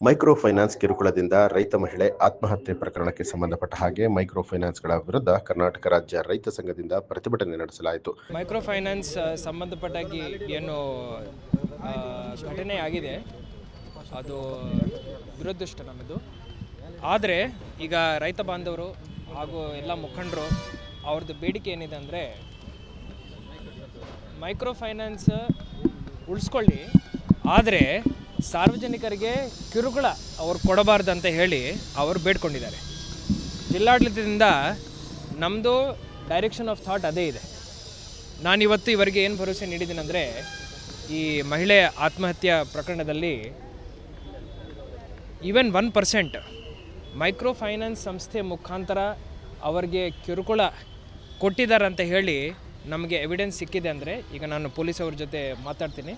Micro finance ಕಿರುಕುಳದಿಂದ ರೈತ ಮಹಿಳೆ ಆತ್ಮಹತ್ಯೆ ಪ್ರಕರಣಕ್ಕೆ ಸಂಬಂಧಪಟ್ಟ ಹಾಗೆ ಮೈಕ್ರೋ ಫೈನಾನ್ಸ್ಗಳ ವಿರುದ್ಧ ಕರ್ನಾಟಕ ರಾಜ್ಯ ರೈತ ಸಂಘದಿಂದ ಪ್ರತಿಭಟನೆ ನಡೆಸಲಾಯಿತು. ಮೈಕ್ರೋ ಫೈನಾನ್ಸ್ ಸಂಬಂಧಪಟ್ಟಾಗಿ ಏನು ಘಟನೆ ಆಗಿದೆ ಅದು ದುರದೃಷ್ಟ ನಮ್ಮದು. ಆದರೆ ಈಗ ರೈತ ಬಾಂಧವರು ಹಾಗೂ ಎಲ್ಲ ಮುಖಂಡರು ಅವ್ರದ್ದು ಬೇಡಿಕೆ ಏನಿದೆ ಅಂದರೆ ಮೈಕ್ರೋ ಫೈನಾನ್ಸ್ ಉಳಿಸ್ಕೊಳ್ಳಿ, ಆದರೆ ಸಾರ್ವಜನಿಕರಿಗೆ ಕಿರುಕುಳ ಅವ್ರು ಕೊಡಬಾರ್ದು ಅಂತ ಹೇಳಿ ಅವರು ಬೇಡ್ಕೊಂಡಿದ್ದಾರೆ. ಜಿಲ್ಲಾಡಳಿತದಿಂದ ನಮ್ಮದು ಡೈರೆಕ್ಷನ್ ಆಫ್ ಥಾಟ್ ಅದೇ ಇದೆ. ನಾನಿವತ್ತು ಇವರಿಗೆ ಏನು ಭರವಸೆ ನೀಡಿದ್ದೀನೆಂದರೆ, ಈ ಮಹಿಳೆ ಆತ್ಮಹತ್ಯೆ ಪ್ರಕರಣದಲ್ಲಿ ಈವನ್ 1% ಮೈಕ್ರೋ ಫೈನಾನ್ಸ್ ಸಂಸ್ಥೆ ಮುಖಾಂತರ ಅವರಿಗೆ ಕಿರುಕುಳ ಕೊಟ್ಟಿದ್ದಾರೆ ಅಂತ ಹೇಳಿ ನಮಗೆ ಎವಿಡೆನ್ಸ್ ಸಿಕ್ಕಿದೆ ಅಂದರೆ, ಈಗ ನಾನು ಪೊಲೀಸವ್ರ ಜೊತೆ ಮಾತಾಡ್ತೀನಿ,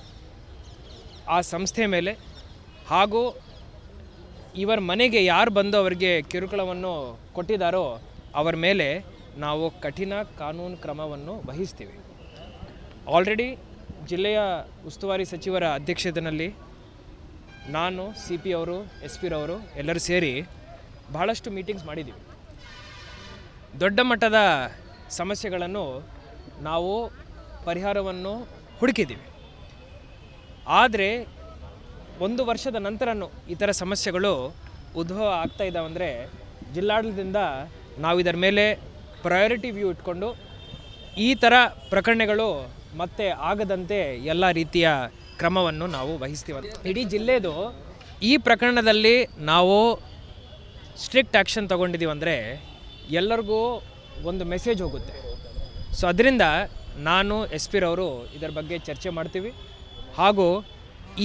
ಆ ಸಂಸ್ಥೆ ಮೇಲೆ ಹಾಗೂ ಇವರ ಮನೆಗೆ ಯಾರು ಬಂದು ಅವರಿಗೆ ಕಿರುಕುಳವನ್ನು ಕೊಟ್ಟಿದ್ದಾರೋ ಅವರ ಮೇಲೆ ನಾವು ಕಠಿಣ ಕಾನೂನು ಕ್ರಮವನ್ನು ವಹಿಸ್ತೀವಿ. ಆಲ್ರೆಡಿ ಜಿಲ್ಲೆಯ ಉಸ್ತುವಾರಿ ಸಚಿವರ ಅಧ್ಯಕ್ಷತೆಯಲ್ಲಿ ನಾನು, CP ಅವರು, SP ರವರು ಎಲ್ಲರೂ ಸೇರಿ ಬಹಳಷ್ಟು ಮೀಟಿಂಗ್ಸ್ ಮಾಡಿದ್ದೀವಿ. ದೊಡ್ಡ ಮಟ್ಟದ ಸಮಸ್ಯೆಗಳನ್ನು ನಾವು ಪರಿಹಾರವನ್ನು ಹುಡುಕಿದ್ದೀವಿ. ಆದರೆ 1 ವರ್ಷದ ನಂತರನೂ ಈ ಥರ ಸಮಸ್ಯೆಗಳು ಉದ್ಭವ ಆಗ್ತಾ ಇದ್ದಾವಂದರೆ ಜಿಲ್ಲಾಡಳಿತದಿಂದ ನಾವು ಇದರ ಮೇಲೆ ಪ್ರಯಾರಿಟಿ ವ್ಯೂ ಇಟ್ಕೊಂಡು ಈ ಥರ ಪ್ರಕರಣಗಳು ಮತ್ತೆ ಆಗದಂತೆ ಎಲ್ಲ ರೀತಿಯ ಕ್ರಮವನ್ನು ನಾವು ವಹಿಸ್ತೀವಿ. ಇಡೀ ಜಿಲ್ಲೆದು ಈ ಪ್ರಕರಣದಲ್ಲಿ ನಾವು ಸ್ಟ್ರಿಕ್ಟ್ ಆ್ಯಕ್ಷನ್ ತೊಗೊಂಡಿದ್ದೀವಿ ಅಂದರೆ ಎಲ್ಲರಿಗೂ ಒಂದು ಮೆಸೇಜ್ ಹೋಗುತ್ತೆ. ಸೊ ಅದರಿಂದ ನಾನು, SP ರವರು ಇದರ ಬಗ್ಗೆ ಚರ್ಚೆ ಮಾಡ್ತೀವಿ ಹಾಗೂ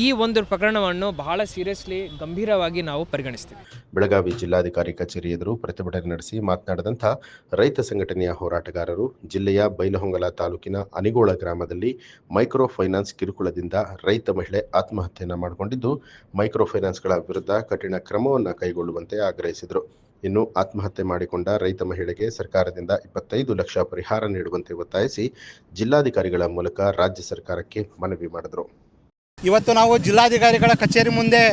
ಈ ಒಂದು ಪ್ರಕರಣವನ್ನು ಬಹಳ ಸೀರಿಯಸ್ಲಿ ಗಂಭೀರವಾಗಿ ನಾವು ಪರಿಗಣಿಸ್ತೀವಿ. ಬೆಳಗಾವಿ ಜಿಲ್ಲಾಧಿಕಾರಿ ಕಚೇರಿ ಎದುರು ಪ್ರತಿಭಟನೆ ನಡೆಸಿ ಮಾತನಾಡಿದಂಥ ರೈತ ಸಂಘಟನೆಯ ಹೋರಾಟಗಾರರು, ಜಿಲ್ಲೆಯ ಬೈಲಹೊಂಗಲ ತಾಲೂಕಿನ ಅನಿಗೋಳ ಗ್ರಾಮದಲ್ಲಿ ಮೈಕ್ರೋ ಫೈನಾನ್ಸ್ ಕಿರುಕುಳದಿಂದ ರೈತ ಮಹಿಳೆ ಆತ್ಮಹತ್ಯೆಯನ್ನು ಮಾಡಿಕೊಂಡಿದ್ದು, ಮೈಕ್ರೋ ಫೈನಾನ್ಸ್ಗಳ ವಿರುದ್ಧ ಕಠಿಣ ಕ್ರಮವನ್ನು ಕೈಗೊಳ್ಳುವಂತೆ ಆಗ್ರಹಿಸಿದರು. ಇನ್ನು ಆತ್ಮಹತ್ಯೆ ಮಾಡಿಕೊಂಡ ರೈತ ಮಹಿಳೆಗೆ ಸರ್ಕಾರದಿಂದ 25 ಲಕ್ಷ ಪರಿಹಾರ ನೀಡುವಂತೆ ಒತ್ತಾಯಿಸಿ ಜಿಲ್ಲಾಧಿಕಾರಿಗಳ ಮೂಲಕ ರಾಜ್ಯ ಸರ್ಕಾರಕ್ಕೆ ಮನವಿ ಮಾಡಿದರು. ಇವತ್ತು ನಾವು ಜಿಲ್ಲಾಧಿಕಾರಿಗಳ ಕಚೇರಿ ಮುಂದೆ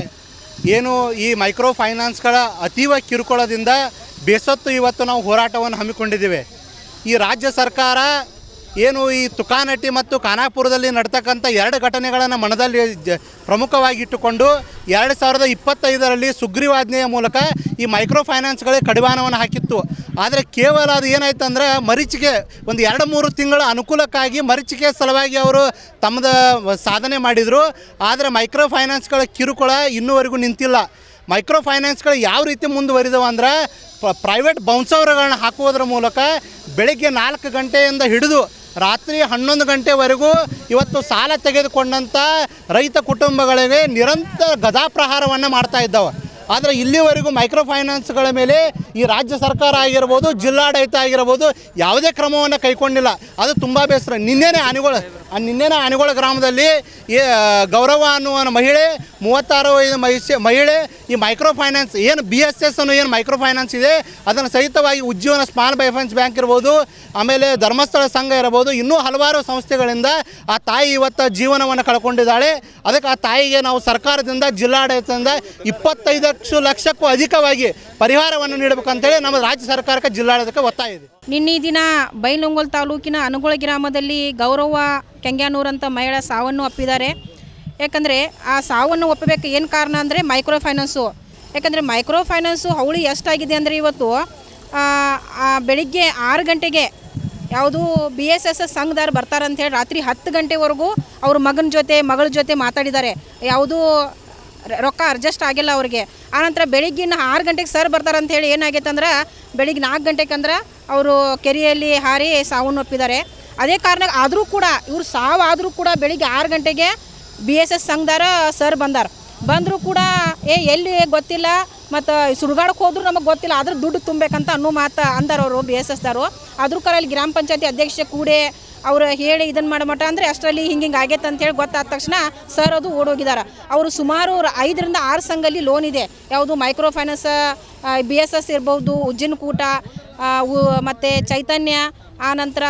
ಏನು ಈ ಮೈಕ್ರೋ ಫೈನಾನ್ಸ್ಗಳ ಅತೀವ ಕಿರುಕುಳದಿಂದ ಬೇಸತ್ತು ಇವತ್ತು ನಾವು ಹೋರಾಟವನ್ನು ಹಮ್ಮಿಕೊಂಡಿದ್ದೇವೆ. ಈ ರಾಜ್ಯ ಸರ್ಕಾರ ಏನು ಈ ತುಕಾನಟ್ಟಿ ಮತ್ತು ಖಾನಾಪುರದಲ್ಲಿ ನಡ್ತಕ್ಕಂಥ 2 ಘಟನೆಗಳನ್ನು ಮನದಲ್ಲಿ ಪ್ರಮುಖವಾಗಿ ಇಟ್ಟುಕೊಂಡು 2025ರಲ್ಲಿ ಸುಗ್ರೀವಾಜ್ಞೆಯ ಮೂಲಕ ಈ ಮೈಕ್ರೋ ಫೈನಾನ್ಸ್ಗಳಿಗೆ ಕಡಿವಾಣವನ್ನು ಹಾಕಿತ್ತು. ಆದರೆ ಕೇವಲ ಅದು ಏನಾಯ್ತು ಅಂದರೆ ಮರೀಚಿಕೆ ಒಂದು 2-3 ತಿಂಗಳ ಅನುಕೂಲಕ್ಕಾಗಿ ಮರೀಚಿಕೆ ಸಲುವಾಗಿ ಅವರು ತಮ್ಮದು ಸಾಧನೆ ಮಾಡಿದರು. ಆದರೆ ಮೈಕ್ರೋ ಫೈನಾನ್ಸ್ಗಳ ಕಿರುಕುಳ ಇನ್ನೂವರೆಗೂ ನಿಂತಿಲ್ಲ. ಮೈಕ್ರೋ ಫೈನಾನ್ಸ್ಗಳು ಯಾವ ರೀತಿ ಮುಂದುವರಿದವು ಅಂದ್ರೆ ಪ್ರೈವೇಟ್ ಬೌನ್ಸರ್ಗಳನ್ನ ಹಾಕುವುದರ ಮೂಲಕ ಬೆಳಗ್ಗೆ 4 ಗಂಟೆಯಿಂದ ಹಿಡಿದು ರಾತ್ರಿ 11 ಗಂಟೆವರೆಗೂ ಇವತ್ತು ಸಾಲ ತೆಗೆದುಕೊಂಡಂಥ ರೈತ ಕುಟುಂಬಗಳಿಗೆ ನಿರಂತರ ಗದಾಪ್ರಹಾರವನ್ನು ಮಾಡ್ತಾ ಇದ್ದಾವೆ. ಆದರೆ ಇಲ್ಲಿವರೆಗೂ ಮೈಕ್ರೋ ಫೈನಾನ್ಸ್ಗಳ ಮೇಲೆ ಈ ರಾಜ್ಯ ಸರ್ಕಾರ ಆಗಿರ್ಬೋದು, ಜಿಲ್ಲಾಡಳಿತ ಆಗಿರ್ಬೋದು ಯಾವುದೇ ಕ್ರಮವನ್ನು ಕೈಗೊಂಡಿಲ್ಲ. ಅದು ತುಂಬ ಬೇಸರ. ನಿನ್ನೆನೇ ಆನಿಗೋಳ ಗ್ರಾಮದಲ್ಲಿ ಗೌರವ ಅನ್ನುವ ಮಹಿಳೆ 36 ಮಹಿಳೆ ಈ ಮೈಕ್ರೋ ಫೈನಾನ್ಸ್ ಏನು BSS ಅನ್ನೋ ಏನು ಮೈಕ್ರೋ ಫೈನಾನ್ಸ್ ಇದೆ ಅದನ್ನು ಸಹಿತವಾಗಿ ಉಜ್ಜೀವನ ಸ್ಮಾಲ್ ಫೈನಾನ್ಸ್ ಬ್ಯಾಂಕ್ ಇರ್ಬೋದು, ಆಮೇಲೆ ಧರ್ಮಸ್ಥಳ ಸಂಘ ಇರ್ಬೋದು, ಇನ್ನೂ ಹಲವಾರು ಸಂಸ್ಥೆಗಳಿಂದ ಆ ತಾಯಿ ಇವತ್ತು ಜೀವನವನ್ನು ಕಳ್ಕೊಂಡಿದ್ದಾಳೆ. ಅದಕ್ಕೆ ಆ ತಾಯಿಗೆ ನಾವು ಸರ್ಕಾರದಿಂದ, ಜಿಲ್ಲಾಡಳಿತದಿಂದ 25 ಲಕ್ಷಕ್ಕೂ ಅಧಿಕವಾಗಿ ಪರಿಹಾರವನ್ನು ನೀಡಬೇಕಂತೇಳಿ ನಮ್ಮ ರಾಜ್ಯ ಸರ್ಕಾರಕ್ಕೆ, ಜಿಲ್ಲಾಡಳಿತಕ್ಕೆ ಒತ್ತಾಯ ಇದೆ. ನಿನ್ನೆ ದಿನ ಬೈಲಹೊಂಗಲ ತಾಲೂಕಿನ ಅನುಗೋಳ ಗ್ರಾಮದಲ್ಲಿ ಗೌರವ ಕೆಂಗ್ಯಾನೂರ್ ಅಂತ ಮಹಿಳೆ ಸಾವನ್ನು ಅಪ್ಪಿದ್ದಾರೆ. ಯಾಕಂದರೆ ಆ ಸಾವನ್ನು ಒಪ್ಪಬೇಕು ಏನು ಕಾರಣ ಅಂದರೆ ಮೈಕ್ರೋ ಫೈನಾನ್ಸು. ಯಾಕಂದರೆ ಮೈಕ್ರೋ ಫೈನಾನ್ಸು ಅವಳಿ ಎಷ್ಟಾಗಿದೆ ಅಂದರೆ ಇವತ್ತು ಬೆಳಿಗ್ಗೆ 6 ಗಂಟೆಗೆ ಯಾವುದು BSS ಸಂಘದವ್ರು ಬರ್ತಾರಂತೇಳಿ ರಾತ್ರಿ 10 ಗಂಟೆವರೆಗೂ ಅವ್ರ ಮಗನ ಜೊತೆ ಮಗಳ ಜೊತೆ ಮಾತಾಡಿದ್ದಾರೆ. ಯಾವುದೂ ರೊಕ್ಕ ಅಡ್ಜಸ್ಟ್ ಆಗಿಲ್ಲ ಅವ್ರಿಗೆ. ಆನಂತರ ಬೆಳಿಗ್ಗಿನ 6 ಗಂಟೆಗೆ ಸರ್ ಬರ್ತಾರಂತೇಳಿ ಏನಾಗೈತೆ ಅಂದ್ರೆ ಬೆಳಿಗ್ಗೆ 4 ಗಂಟೆಗೆ ಅಂದ್ರೆ ಅವರು ಕೆರೆಯಲ್ಲಿ ಹಾರಿ ಸಾವನ್ನಪ್ಪಿದ್ದಾರೆ. ಅದೇ ಕಾರಣ ಆದರೂ ಕೂಡ ಇವ್ರು ಸಾವಾದರೂ ಕೂಡ ಬೆಳಿಗ್ಗೆ 6 ಗಂಟೆಗೆ BSS ಸಂಘದಾರ ಸರ್ ಬಂದರೂ ಕೂಡ ಎಲ್ಲಿ ಗೊತ್ತಿಲ್ಲ, ಮತ್ತು ಸುಡುಗಾಡಕ್ಕೆ ಹೋದ್ರೂ ನಮಗೆ ಗೊತ್ತಿಲ್ಲ, ಆದರೂ ದುಡ್ಡು ತುಂಬಬೇಕಂತ ಅನ್ನೋ ಮಾತು ಅಂದಾರವರು BSSದವರು. ಆದರೂ ಕರಲ್ಲಿ ಗ್ರಾಮ ಪಂಚಾಯತಿ ಅಧ್ಯಕ್ಷ ಕೂಡೆ ಅವರು ಹೇಳಿ ಇದನ್ನು ಮಾಡಮಟ ಅಂದರೆ ಅಷ್ಟರಲ್ಲಿ ಹಿಂಗೆ ಆಗೈತೆ ಅಂತೇಳಿ ಗೊತ್ತಾದ ತಕ್ಷಣ ಸರ್ ಅದು ಓಡೋಗಿದ್ದಾರೆ. ಅವರು ಸುಮಾರು 5 ರಿಂದ 6 ಸಂಘಲ್ಲಿ ಲೋನ್ ಇದೆ. ಯಾವುದು ಮೈಕ್ರೋ ಫೈನಾನ್ಸ್, BSS ಇರ್ಬೋದು, ಉಜ್ಜಿನ ಕೂಟ ಮತ್ತು ಚೈತನ್ಯ, ಆನಂತರ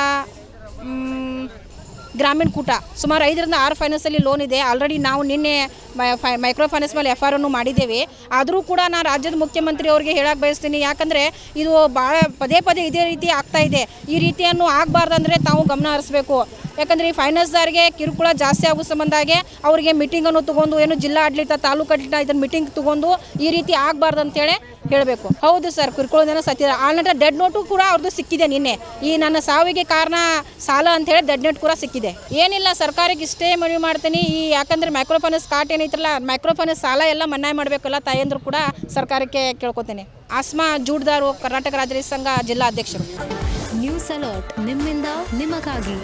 ಗ್ರಾಮೀಣ ಕೂಟ ಸುಮಾರು 5ರಿಂದ 6 ಫೈನಾನ್ಸಲ್ಲಿ ಲೋನ್ ಇದೆ. ಆಲ್ರೆಡಿ ನಾವು ನಿನ್ನೆ ಮೈಕ್ರೋ ಫೈನಾನ್ಸ್ ಮೇಲೆ FR ಅನ್ನು ಮಾಡಿದ್ದೇವೆ. ಆದರೂ ಕೂಡ ನಾನು ರಾಜ್ಯದ ಮುಖ್ಯಮಂತ್ರಿ ಅವರಿಗೆ ಹೇಳಕ್ಕೆ ಬಯಸ್ತೀನಿ, ಯಾಕಂದರೆ ಇದು ಭಾಳ ಪದೇ ಪದೇ ಇದೇ ರೀತಿ ಆಗ್ತಾ ಇದೆ. ಈ ರೀತಿಯನ್ನು ಆಗಬಾರ್ದಂದ್ರೆ ತಾವು ಗಮನ ಹರಿಸಬೇಕು. ಯಾಕಂದರೆ ಈ ಫೈನಾನ್ಸ್ದಾರಿಗೆ ಕಿರುಕುಳ ಜಾಸ್ತಿ ಆಗೋ ಸಂಬಂಧಾಗೆ ಅವರಿಗೆ ಮೀಟಿಂಗನ್ನು ತೊಗೊಂಡು ಏನು ಜಿಲ್ಲಾ ಆಡಳಿತ ತಾಲೂಕು ಆಡಳಿತ ಇದನ್ನು ಮೀಟಿಂಗ್ ತೊಗೊಂಡು ಈ ರೀತಿ ಆಗಬಾರ್ದು ಅಂತೇಳಿ ಹೇಳಬೇಕು. ಹೌದು ಸರ್, ಕಿರುಕುಳದೇನೋ ಸತ್ಯ. ಆಲ್ರೆಡಿ ಡೆಡ್ ನೋಟು ಕೂಡ ಅವ್ರದ್ದು ಸಿಕ್ಕಿದೆ. ನಿನ್ನೆ ಈ ನನ್ನ ಸಾವಿಗೆ ಕಾರಣ ಸಾಲ ಅಂತೇಳಿ ಡೆಡ್ ನೋಟ್ ಕೂಡ ಸಿಕ್ಕಿದೆ. ಏನಿಲ್ಲ, ಸರ್ಕಾರಕ್ಕೆ ಇಷ್ಟೇ ಮನವಿ ಮಾಡ್ತೀನಿ, ಈ ಯಾಕಂದರೆ ಮೈಕ್ರೋ ಫೈನಾನ್ಸ್ ಕಾರ್ಟ್ ಏನೈತ್ರಲ್ಲ, ಮೈಕ್ರೋ ಫೈನಾನ್ಸ್ ಸಾಲ ಎಲ್ಲ ಮನ್ನಾ ಮಾಡಬೇಕಲ್ಲ ತಾಯಂದ್ರು ಕೂಡ ಸರ್ಕಾರಕ್ಕೆ ಕೇಳ್ಕೊತೇನೆ. ಆಸ್ಮಾ ಜೂಡ್ದಾರು, ಕರ್ನಾಟಕ ರಾಜ್ಯ ರೈತ ಸಂಘ ಜಿಲ್ಲಾ ಅಧ್ಯಕ್ಷರು. ನ್ಯೂಸ್ ಅಲರ್ಟ್, ನಿಮ್ಮಿಂದ ನಿಮಗಾಗಿ.